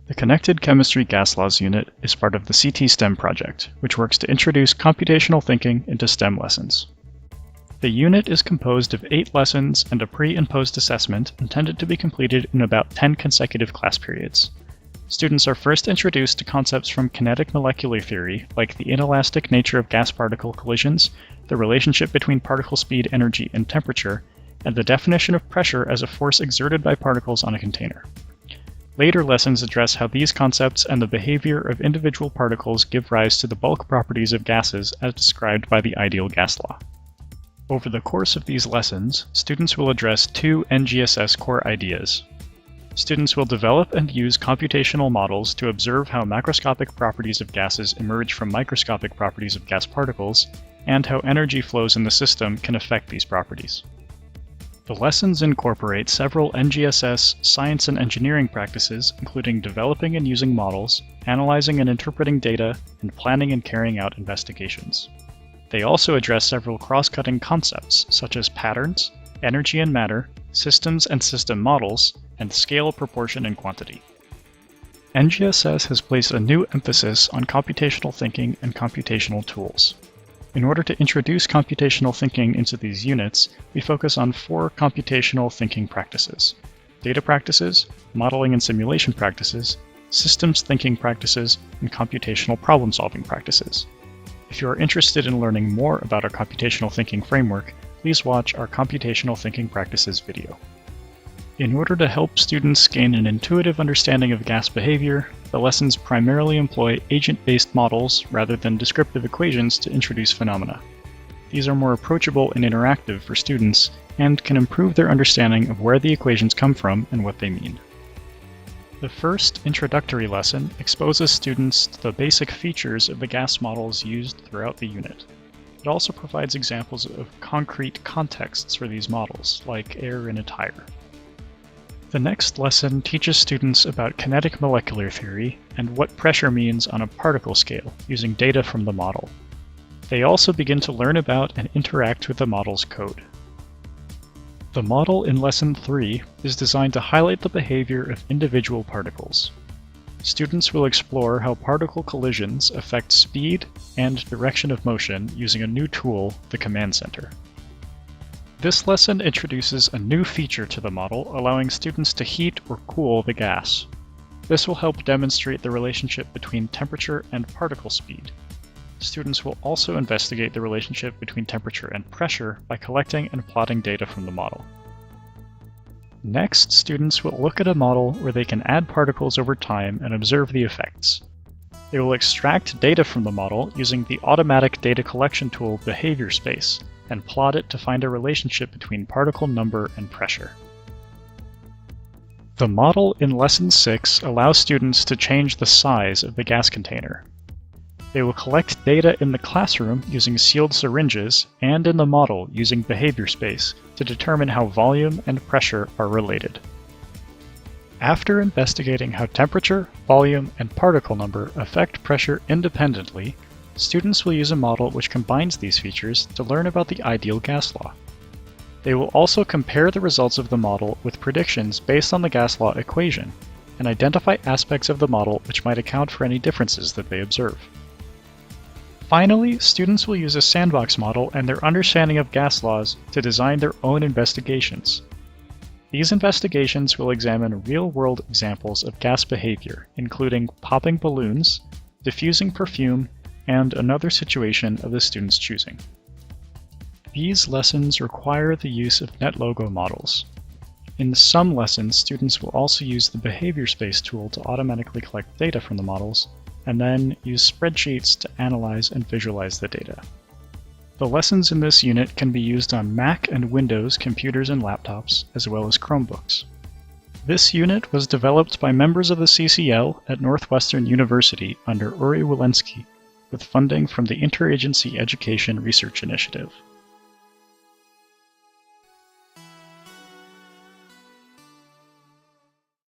The Connected Chemistry Gas Laws unit is part of the CT STEM project, which works to introduce computational thinking into STEM lessons. The unit is composed of 8 lessons and a pre- and post-assessment intended to be completed in about 10 consecutive class periods. Students are first introduced to concepts from kinetic molecular theory, like the inelastic nature of gas-particle collisions, the relationship between particle speed, energy, and temperature, and the definition of pressure as a force exerted by particles on a container. Later lessons address how these concepts and the behavior of individual particles give rise to the bulk properties of gases as described by the ideal gas law. Over the course of these lessons, students will address 2 NGSS core ideas. Students will develop and use computational models to observe how macroscopic properties of gases emerge from microscopic properties of gas particles, and how energy flows in the system can affect these properties. The lessons incorporate several NGSS science and engineering practices, including developing and using models, analyzing and interpreting data, and planning and carrying out investigations. They also address several cross-cutting concepts, such as patterns, energy and matter, systems and system models, and scale, proportion, and quantity. NGSS has placed a new emphasis on computational thinking and computational tools. In order to introduce computational thinking into these units, we focus on 4 computational thinking practices: data practices, modeling and simulation practices, systems thinking practices, and computational problem-solving practices. If you are interested in learning more about our computational thinking framework, please watch our computational thinking practices video. In order to help students gain an intuitive understanding of gas behavior, the lessons primarily employ agent-based models rather than descriptive equations to introduce phenomena. These are more approachable and interactive for students and can improve their understanding of where the equations come from and what they mean. The first introductory lesson exposes students to the basic features of the gas models used throughout the unit. It also provides examples of concrete contexts for these models, like air in a tire. The next lesson teaches students about kinetic molecular theory and what pressure means on a particle scale, using data from the model. They also begin to learn about and interact with the model's code. The model in Lesson 3 is designed to highlight the behavior of individual particles. Students will explore how particle collisions affect speed and direction of motion using a new tool, the Command Center. This lesson introduces a new feature to the model, allowing students to heat or cool the gas. This will help demonstrate the relationship between temperature and particle speed. Students will also investigate the relationship between temperature and pressure by collecting and plotting data from the model. Next, students will look at a model where they can add particles over time and observe the effects. They will extract data from the model using the automatic data collection tool Behavior Space, and plot it to find a relationship between particle number and pressure. The model in Lesson 6 allows students to change the size of the gas container. They will collect data in the classroom using sealed syringes and in the model using Behavior Space to determine how volume and pressure are related. After investigating how temperature, volume, and particle number affect pressure independently, students will use a model which combines these features to learn about the ideal gas law. They will also compare the results of the model with predictions based on the gas law equation, and identify aspects of the model which might account for any differences that they observe. Finally, students will use a sandbox model and their understanding of gas laws to design their own investigations. These investigations will examine real-world examples of gas behavior, including popping balloons, diffusing perfume, and another situation of the student's choosing. These lessons require the use of NetLogo models. In some lessons, students will also use the Behavior Space tool to automatically collect data from the models, and then use spreadsheets to analyze and visualize the data. The lessons in this unit can be used on Mac and Windows computers and laptops, as well as Chromebooks. This unit was developed by members of the CCL at Northwestern University under Uri Walensky, with funding from the Interagency Education Research Initiative.